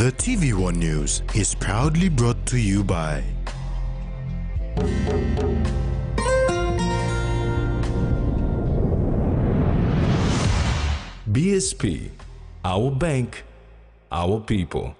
The TVWAN News is proudly brought to you by BSP, our bank, our people.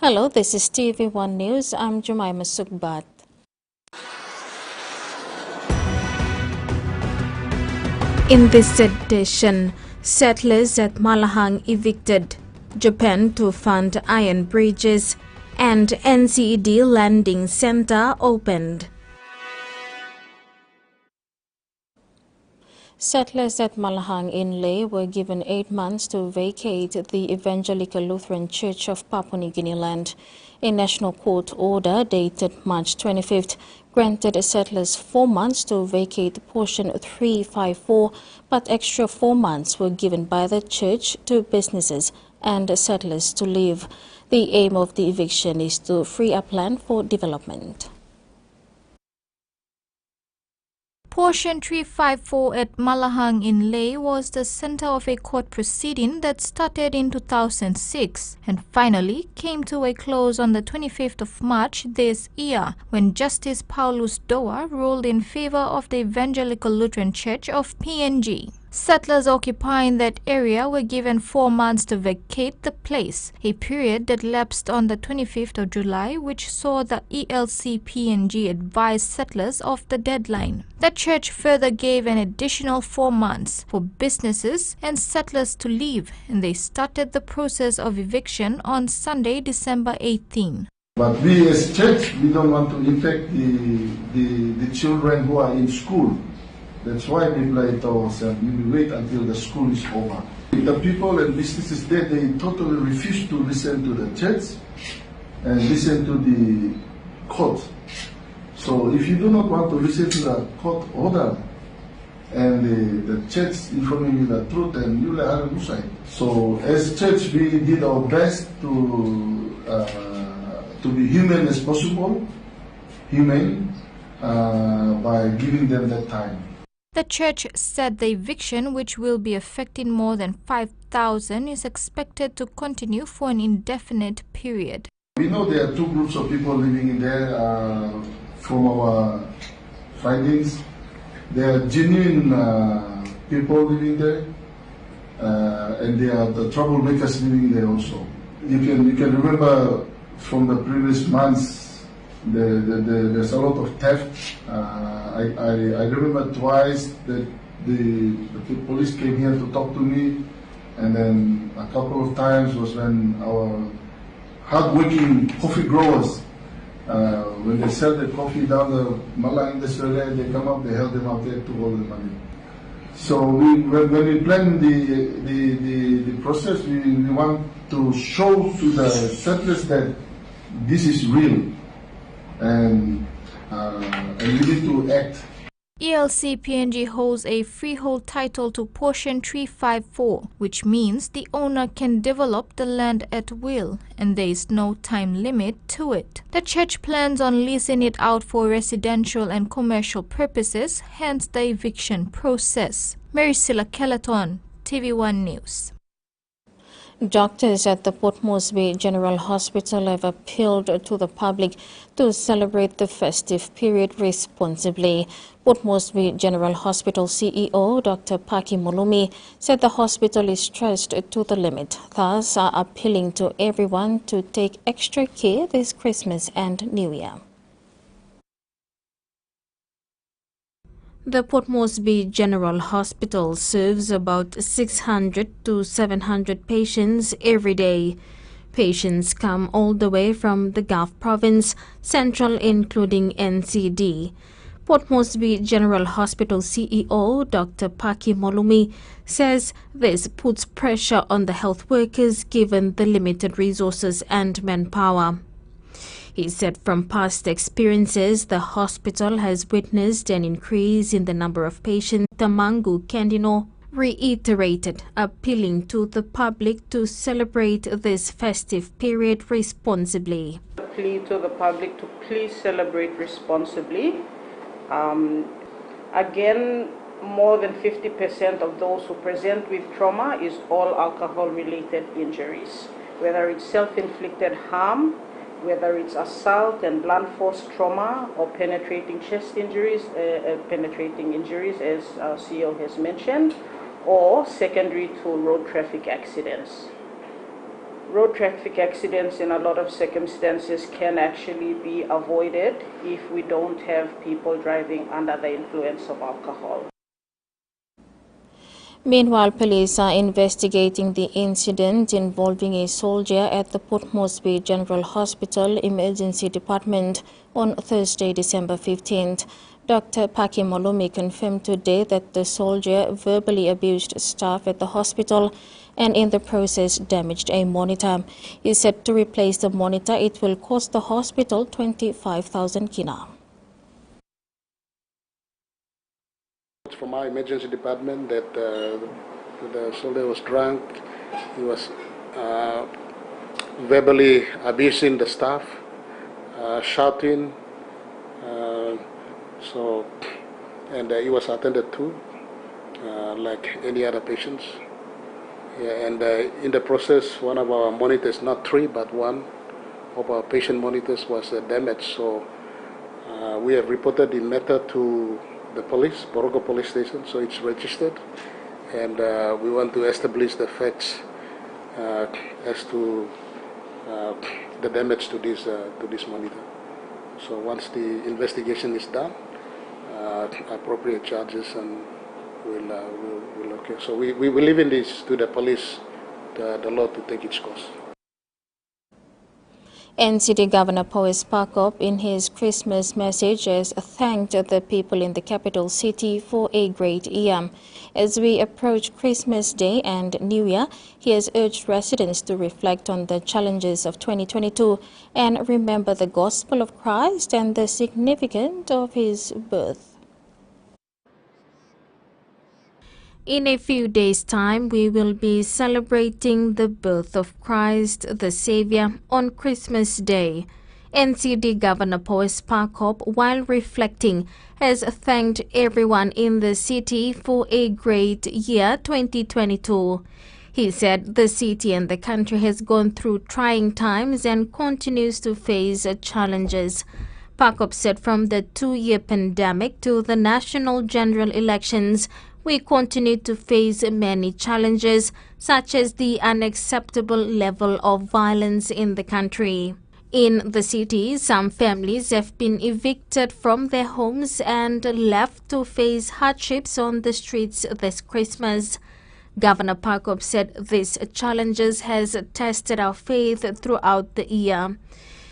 Hello, this is TVWAN News. I'm Jemima Sukbat. In this edition, settlers at Malahang evicted, Japan to fund iron bridges, and NCED landing center opened. Settlers at Malahang in Leh were given 8 months to vacate the Evangelical Lutheran Church of Papua New Guinea land. A national court order dated March 25th granted settlers 4 months to vacate portion 354, but extra 4 months were given by the church to businesses and settlers to leave. The aim of the eviction is to free up land for development. Portion 354 at Malahang in Leh was the center of a court proceeding that started in 2006 and finally came to a close on the 25th of March this year when Justice Paulus Doa ruled in favor of the Evangelical Lutheran Church of PNG. Settlers occupying that area were given 4 months to vacate the place, a period that lapsed on the 25th of July, which saw the ELC PNG advise settlers of the deadline. The church further gave an additional 4 months for businesses and settlers to leave, and they started the process of eviction on Sunday, December 18. But we as church, we don't want to infect the children who are in school. That's why people are told us that we will wait until the school is over. The people and businesses there, they totally refuse to listen to the church and listen to the court. So if you do not want to listen to the court order and the church informing you the truth, and you are on side. So as church, we did our best to be humane as possible, by giving them that time. The church said the eviction, which will be affecting more than 5,000, is expected to continue for an indefinite period. We know there are 2 groups of people living in there. From our findings, there are genuine people living there, and there are the troublemakers living there also. You can remember from the previous months, there's a lot of theft. I remember twice that the police came here to talk to me, and then a couple of times was when our hard-working coffee growers, when they sell the coffee down the Malahang Industrial Area, they come up, they held them out there to all the money. So when we plan the process, we want to show to the settlers that this is real. And we need to act. ELC PNG holds a freehold title to portion 354, which means the owner can develop the land at will, and there is no time limit to it. The church plans on leasing it out for residential and commercial purposes, hence the eviction process. Maricela Kelaton, TV1 News. Doctors at the Port Moresby General Hospital have appealed to the public to celebrate the festive period responsibly. Port Moresby General Hospital CEO Dr. Paki Mulumi said the hospital is stressed to the limit, thus are appealing to everyone to take extra care this Christmas and New Year. The Port Moresby General Hospital serves about 600 to 700 patients every day. Patients come all the way from the Gulf Province, Central including NCD. Port Moresby General Hospital CEO Dr. Paki Molumi says this puts pressure on the health workers given the limited resources and manpower. He said from past experiences, the hospital has witnessed an increase in the number of patients. Tamangu Kandino reiterated appealing to the public to celebrate this festive period responsibly. Plea to the public to please celebrate responsibly. Again, more than 50% of those who present with trauma is all alcohol-related injuries, whether it's self-inflicted harm, whether it's assault and blunt force trauma or penetrating chest injuries, penetrating injuries as CEO has mentioned, or secondary to road traffic accidents. Road traffic accidents in a lot of circumstances can actually be avoided if we don't have people driving under the influence of alcohol. Meanwhile, police are investigating the incident involving a soldier at the Port Moresby General Hospital Emergency Department on Thursday, December 15th. Dr. Paki Molumi confirmed today that the soldier verbally abused staff at the hospital and in the process damaged a monitor. He said to replace the monitor, it will cost the hospital 25,000 kina. From our emergency department that the soldier was drunk. He was verbally abusing the staff, shouting. And he was attended to like any other patients. Yeah, and in the process, one of our monitors, not three, but one of our patient monitors was damaged. So we have reported the matter to the police, Borogo Police Station, so it's registered, and we want to establish the facts as to the damage to this monitor. So once the investigation is done, appropriate charges and will occur. So we leave in this to the police, the law to take its course. NCD Governor Powes Pakop, in his Christmas message, has thanked the people in the capital city for a great year. As we approach Christmas Day and New Year, he has urged residents to reflect on the challenges of 2022 and remember the gospel of Christ and the significance of his birth. In a few days' time, we will be celebrating the birth of Christ the Savior on Christmas Day. NCD Governor Powes Pakop, while reflecting, has thanked everyone in the city for a great year 2022. He said the city and the country has gone through trying times and continues to face challenges. Pakop said from the 2-year pandemic to the national general elections, we continue to face many challenges, such as the unacceptable level of violence in the country. In the city, some families have been evicted from their homes and left to face hardships on the streets this Christmas. Governor Pakop said these challenges has tested our faith throughout the year.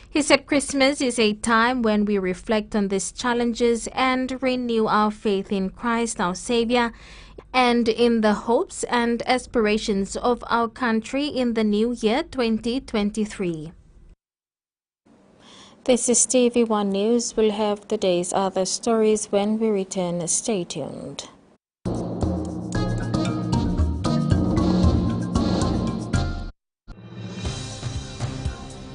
He said Christmas is a time when we reflect on these challenges and renew our faith in Christ, our Savior, and in the hopes and aspirations of our country in the new year 2023. This is TVWAN News. We'll have the day's other stories when we return. Stay tuned.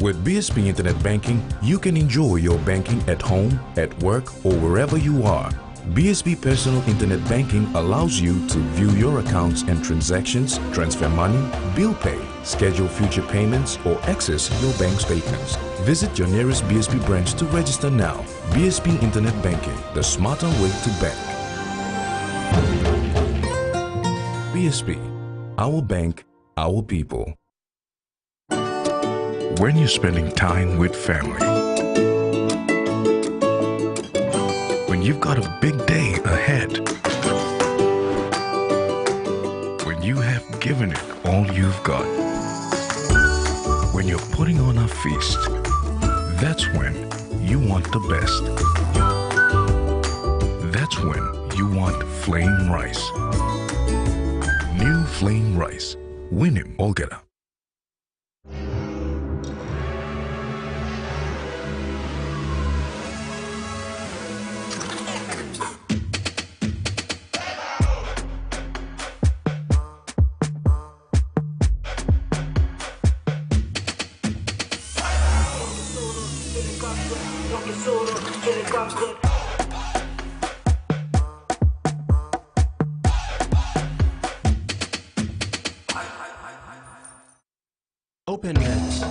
With BSP Internet Banking, you can enjoy your banking at home, at work, or wherever you are. BSP Personal Internet Banking allows you to view your accounts and transactions, transfer money, bill pay, schedule future payments, or access your bank statements. Visit your nearest BSP branch to register now. BSP Internet Banking, the smarter way to bank. BSP, our bank, our people. When you're spending time with family, when you've got a big day ahead, when you have given it all you've got, when you're putting on a feast, that's when you want the best. That's when you want flame rice. New flame rice. Win him, Olgera. Open nets.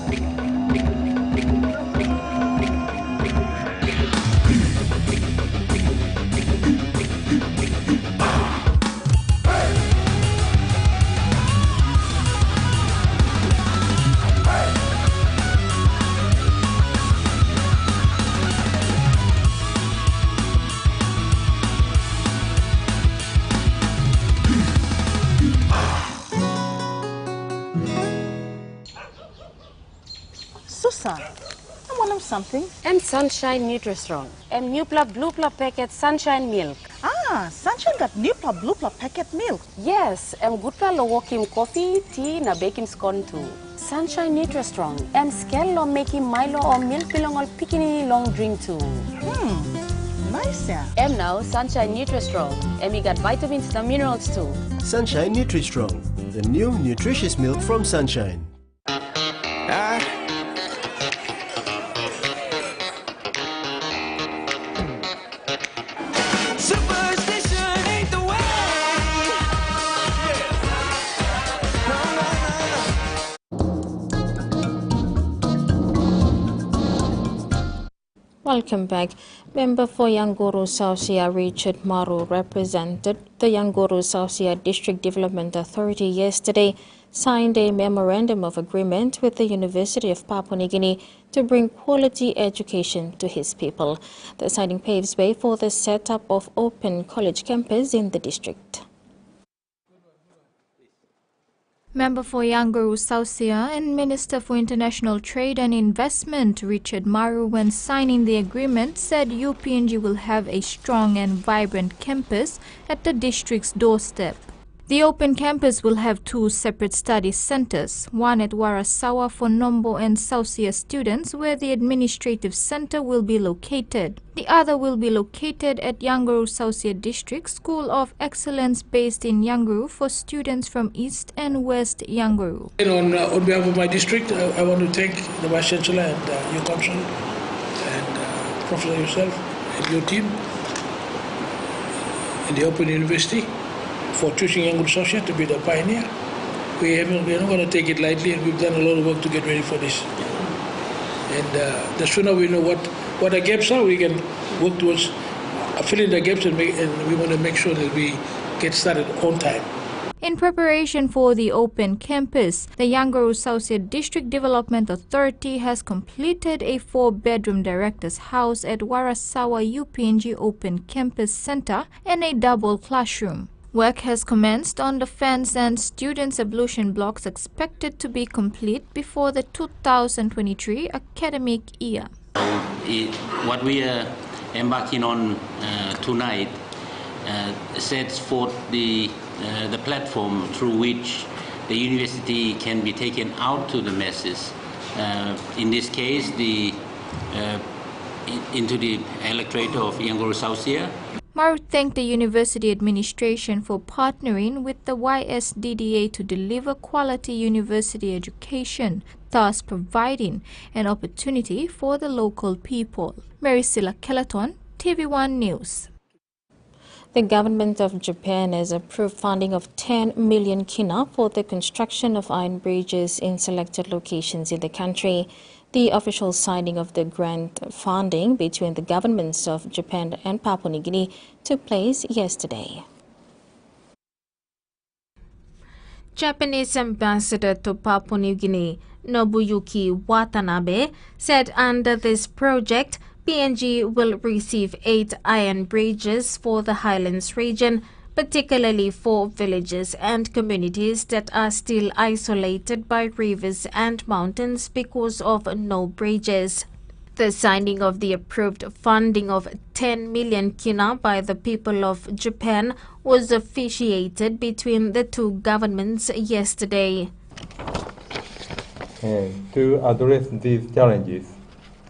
Susa, I want something. Sunshine Nutri-Strong. Nupla Blupla packet Sunshine milk. Ah, Sunshine got Nupla Blupla packet milk. Yes, Gutla lo walk coffee, tea, na bake him scone too. Sunshine Nutri-Strong. Scale lo make him Milo or milk belong all picking long drink too. Nice, yeah. Now Sunshine Nutri-Strong. We got vitamins and minerals too. Sunshine Nutri-Strong, the new nutritious milk from Sunshine. Welcome back. Member for Yanguru Sausia Richard Maru represented the Yanguru Sausia District Development Authority yesterday, signed a memorandum of agreement with the University of Papua New Guinea to bring quality education to his people. The signing paves way for the setup of open college campus in the district. Member for Yanguru Sausia and Minister for International Trade and Investment Richard Maru, when signing the agreement, said UPNG will have a strong and vibrant campus at the district's doorstep. The open campus will have two separate study centers, one at Warasawa for Nombo and Sausia students, where the administrative center will be located. The other will be located at Yanguru Sausia District School of Excellence based in Yanguru for students from East and West Yanguru. On behalf of my district, I want to thank the Vice Chancellor and your council and Professor yourself and your team in the Open University for choosing Yanguru Sausia to be the pioneer. We're not going to take it lightly, and we've done a lot of work to get ready for this. And the sooner we know what the gaps are, we can work towards filling the gaps, and we want to make sure that we get started on time. In preparation for the open campus, the Yanguru Sausia District Development Authority has completed a 4-bedroom director's house at Warasawa UPNG Open Campus Center and a double classroom. Work has commenced on the fence and students' ablution blocks expected to be complete before the 2023 academic year. What we are embarking on tonight sets forth the platform through which the university can be taken out to the masses. In this case, into the electorate of Yanguru Sausia. Maru thanked the university administration for partnering with the YSDDA to deliver quality university education, thus providing an opportunity for the local people. Maricela Kelaton, TVWAN News. The government of Japan has approved funding of 10 million kina for the construction of iron bridges in selected locations in the country. The official signing of the grant funding between the governments of Japan and Papua New Guinea took place yesterday. Japanese Ambassador to Papua New Guinea, Nobuyuki Watanabe, said under this project, PNG will receive 8 iron bridges for the highlands region, particularly for villages and communities that are still isolated by rivers and mountains because of no bridges. The signing of the approved funding of 10 million kina by the people of Japan was officiated between the two governments yesterday. To address these challenges,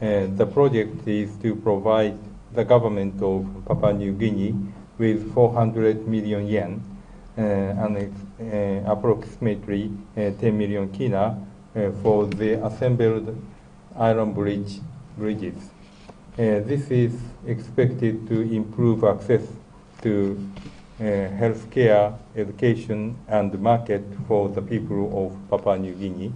the project is to provide the government of Papua New Guinea with 400 million yen and approximately 10 million kina for the assembled iron bridges. This is expected to improve access to healthcare, education, and market for the people of Papua New Guinea.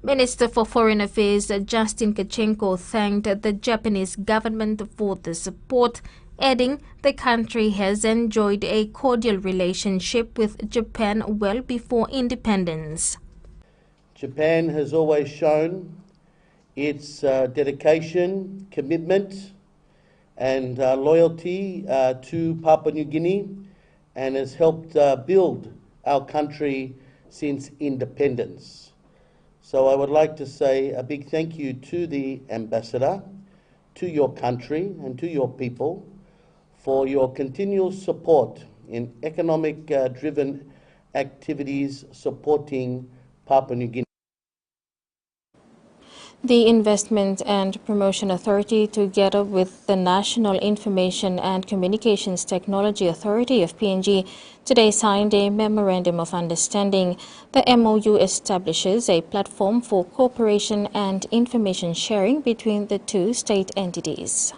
Minister for Foreign Affairs Justin Kachenko thanked the Japanese government for the support, adding the country has enjoyed a cordial relationship with Japan well before independence. Japan has always shown its dedication, commitment and loyalty to Papua New Guinea and has helped build our country since independence. So I would like to say a big thank you to the Ambassador, to your country and to your people for your continual support in economic-driven activities supporting Papua New Guinea. The Investment and Promotion Authority, together with the National Information and Communications Technology Authority of PNG, today signed a Memorandum of Understanding. The MOU establishes a platform for cooperation and information sharing between the two state entities.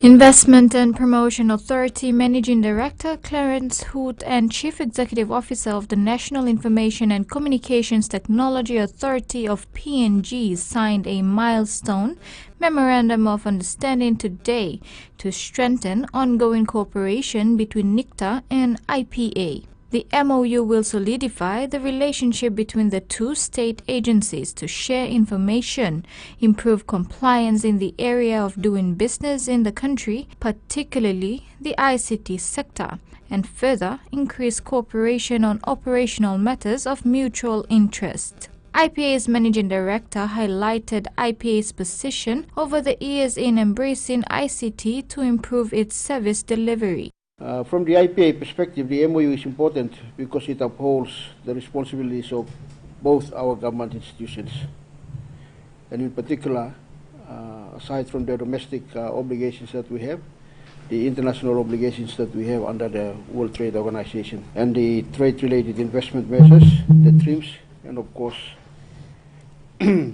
Investment and Promotion Authority Managing Director Clarence Hood and Chief Executive Officer of the National Information and Communications Technology Authority of PNG signed a milestone Memorandum of Understanding today to strengthen ongoing cooperation between NICTA and IPA. The MOU will solidify the relationship between the two state agencies to share information, improve compliance in the area of doing business in the country, particularly the ICT sector, and further increase cooperation on operational matters of mutual interest. IPA's Managing Director highlighted IPA's position over the years in embracing ICT to improve its service delivery. From the IPA perspective, the MOU is important because it upholds the responsibilities of both our government institutions. And in particular, aside from the domestic obligations that we have, the international obligations that we have under the World Trade Organization and the trade-related investment measures, the TRIMS, and of course, the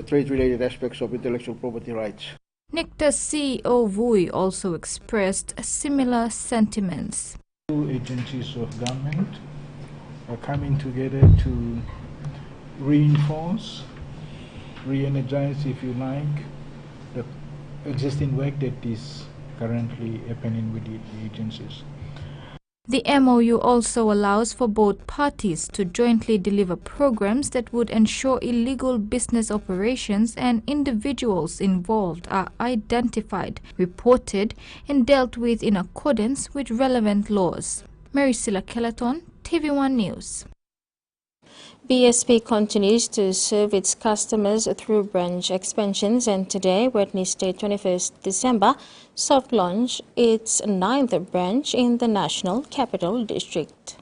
trade-related aspects of intellectual property rights. NICTA's CEO Vui also expressed similar sentiments. Two agencies of government are coming together to reinforce, re-energize, if you like, the existing work that is currently happening with the agencies. The MOU also allows for both parties to jointly deliver programs that would ensure illegal business operations and individuals involved are identified, reported, and dealt with in accordance with relevant laws. Maricela Kelaton, TVWAN News. BSP continues to serve its customers through branch expansions, and today, Wednesday 21st December, soft launched its 9th branch in the National Capital District.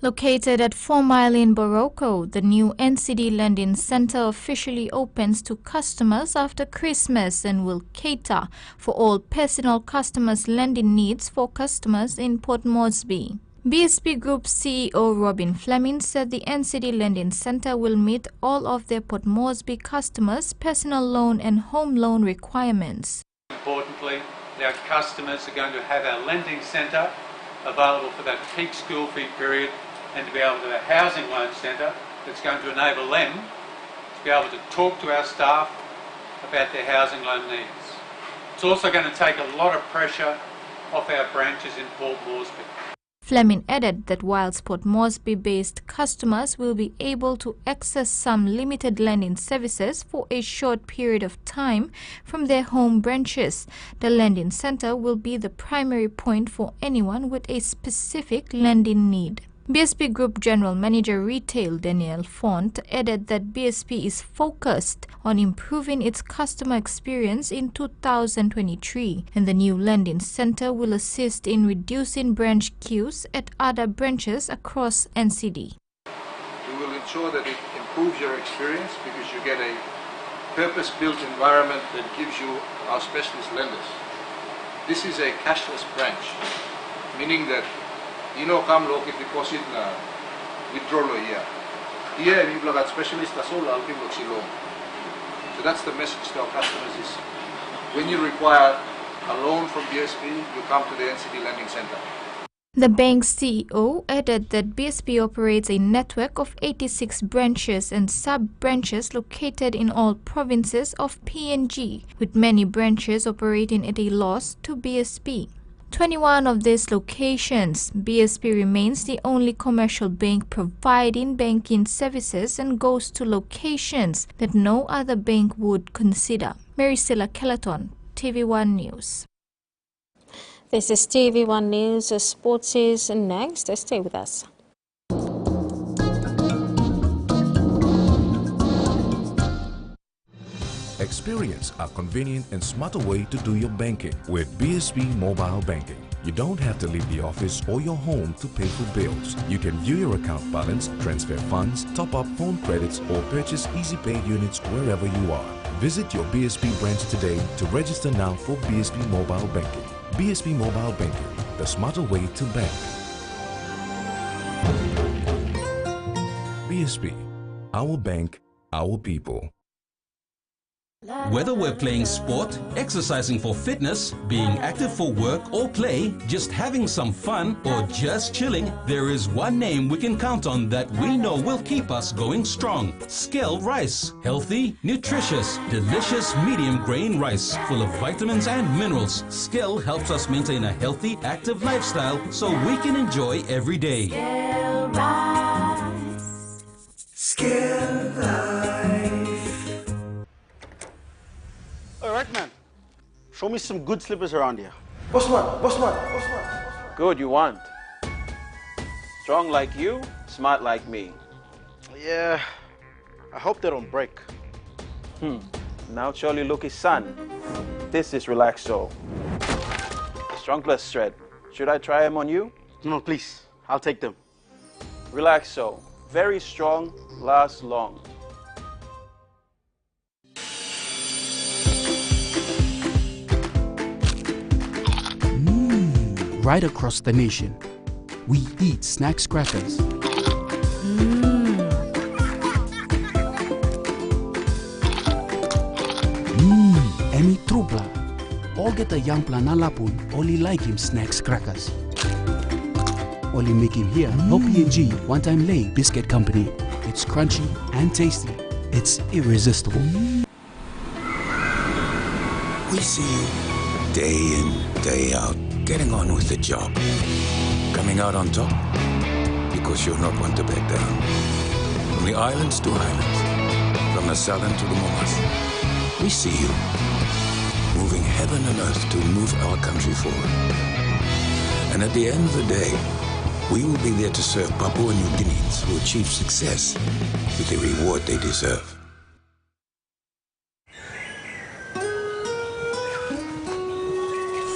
Located at 4 Mile in Boroko, the new NCD Lending Center officially opens to customers after Christmas and will cater for all personal customers' lending needs for customers in Port Moresby. BSP Group CEO Robin Fleming said the NCD Lending Center will meet all of their Port Moresby customers' personal loan and home loan requirements. Importantly, our customers are going to have our lending centre available for that peak school fee period and to be able to have a housing loan centre that's going to enable them to be able to talk to our staff about their housing loan needs. It's also going to take a lot of pressure off our branches in Port Moresby. Fleming added that whilst Port Moresby-based customers will be able to access some limited lending services for a short period of time from their home branches, the lending centre will be the primary point for anyone with a specific lending need. BSP Group General Manager Retail Daniel Font added that BSP is focused on improving its customer experience in 2023, and the new lending center will assist in reducing branch queues at other branches across NCD. We will ensure that it improves your experience because you get a purpose-built environment that gives you our specialist lenders. This is a cashless branch, meaning that come look at deposit na withdrawal here. Here we've got specialist as well, I'll give loan. So that's the message to our customers is when you require a loan from BSP, you come to the NCD Lending Center. The bank's CEO added that BSP operates a network of 86 branches and sub-branches located in all provinces of PNG, with many branches operating at a loss to BSP. 21 of these locations, BSP remains the only commercial bank providing banking services and goes to locations that no other bank would consider. Maricela Kelleton, TVWAN News. This is TVWAN News. Sports is next. Stay with us. Experience a convenient and smarter way to do your banking with BSP Mobile Banking. You don't have to leave the office or your home to pay for bills. You can view your account balance, transfer funds, top up phone credits, or purchase Easy Pay units wherever you are. Visit your BSP branch today to register now for BSP Mobile Banking. BSP Mobile Banking, the smarter way to bank. BSP, our bank, our people. Whether we're playing sport, exercising for fitness, being active for work or play, just having some fun, or just chilling, there is one name we can count on that we know will keep us going strong. Skell Rice. Healthy, nutritious, delicious medium grain rice full of vitamins and minerals. Skell helps us maintain a healthy, active lifestyle so we can enjoy every day. Skell Rice. Skell Life. Alright, man. Show me some good slippers around here. Boss man. Good, you want. Strong like you, smart like me. Yeah, I hope they don't break. Now surely look his son. This is Relaxo. Strong plus thread. Should I try them on you? No, please. I'll take them. Relaxo. Very strong, lasts long. Right across the nation, we eat snacks crackers. Emi trubla. All get a young planalapun, only like him snacks crackers. Only make him here, no PNG, one-time lay biscuit company. It's crunchy and tasty. It's irresistible. We see you day in, day out, getting on with the job. Coming out on top because you're not one to back down. From the islands to islands, from the southern to the Momas, we see you moving heaven and earth to move our country forward. And at the end of the day, we will be there to serve Papua New Guineans who achieve success with the reward they deserve.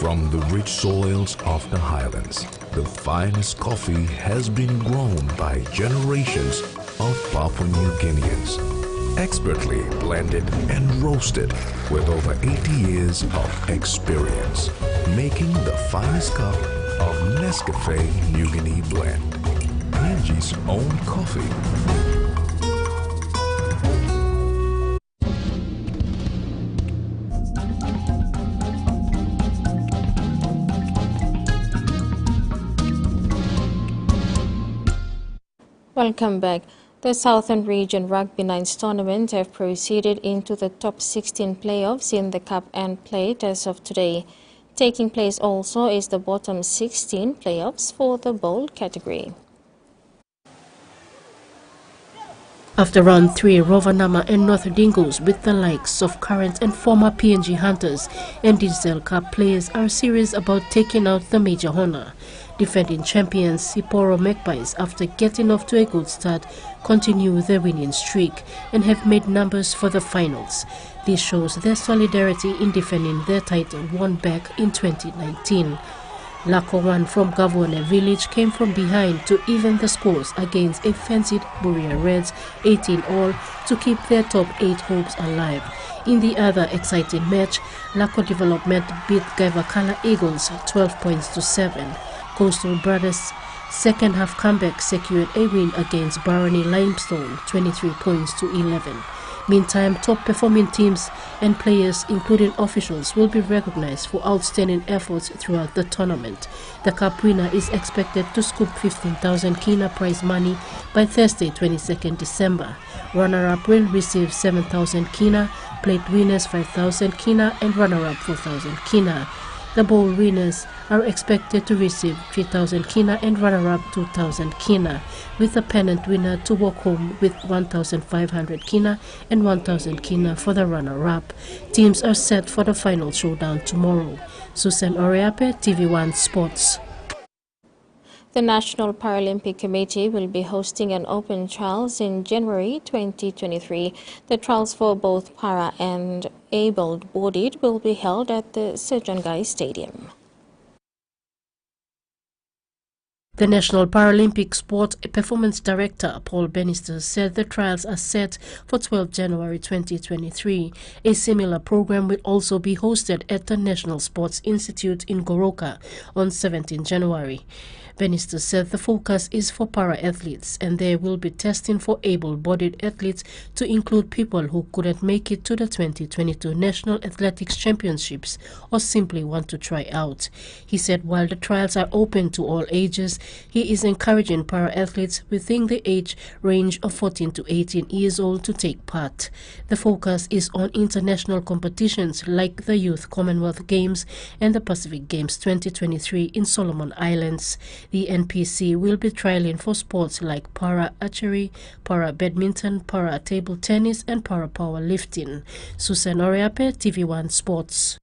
From the rich soils of the highlands, the finest coffee has been grown by generations of Papua New Guineans. Expertly blended and roasted with over 80 years of experience, making the finest cup of Nescafe New Guinea blend. PNG's own coffee. Welcome back. The Southern Region Rugby Nines tournament have proceeded into the top 16 playoffs in the Cup and Plate as of today. Taking place also is the bottom 16 playoffs for the bowl category. After round 3, Rovanama and North Dingles with the likes of current and former PNG Hunters and Digital Cup players are serious about taking out the major honor. Defending champions Sapporo Magpies, after getting off to a good start, continue their winning streak and have made numbers for the finals. This shows their solidarity in defending their title won back in 2019. Lako from Gavone Village came from behind to even the scores against a fancied Buria Reds 18-all to keep their top 8 hopes alive. In the other exciting match, Lako Development beat Gaivakala Eagles 12 points to 7. Coastal Brothers' second half comeback secured a win against Barony Limestone 23 points to 11. Meantime, top performing teams and players, including officials, will be recognized for outstanding efforts throughout the tournament. The cup winner is expected to scoop 15,000 kina prize money by Thursday, 22nd December. Runner-up will receive 7,000 kina, plate winners 5,000 kina, and runner-up 4,000 kina. The bowl winners are expected to receive 3,000 kina and runner-up 2,000 kina, with the pennant winner to walk home with 1,500 kina and 1,000 kina for the runner-up. Teams are set for the final showdown tomorrow. Susan Oreape, TVWAN Sports. The National Paralympic Committee will be hosting an open trials in January 2023. The trials for both para and able-bodied will be held at the Sejangai Stadium. The National Paralympic Sport Performance Director, Paul Bannister, said the trials are set for 12 January 2023. A similar program will also be hosted at the National Sports Institute in Goroka on 17 January. Bannister said the focus is for para-athletes, and they will be testing for able-bodied athletes to include people who couldn't make it to the 2022 National Athletics Championships or simply want to try out. He said while the trials are open to all ages, he is encouraging para-athletes within the age range of 14 to 18 years old to take part. The focus is on international competitions like the Youth Commonwealth Games and the Pacific Games 2023 in Solomon Islands. The NPC will be trialing for sports like para-archery, para-badminton, para-table tennis, and para-powerlifting. Susan Oreape, TV1 Sports.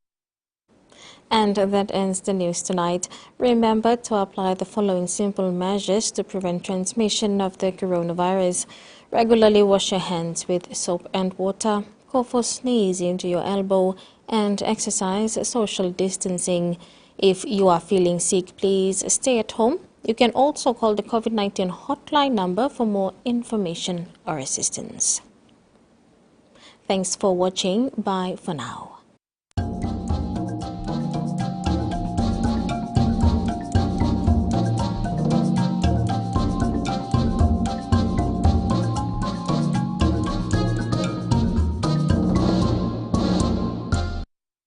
And that ends the news tonight. Remember to apply the following simple measures to prevent transmission of the coronavirus. Regularly wash your hands with soap and water, cough or sneeze into your elbow, and exercise social distancing. If you are feeling sick, please stay at home. You can also call the COVID-19 hotline number for more information or assistance. Thanks for watching. Bye for now.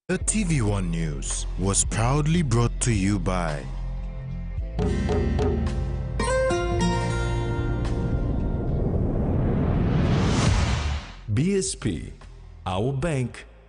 The TV1 News was proudly brought to you by BSP, our bank,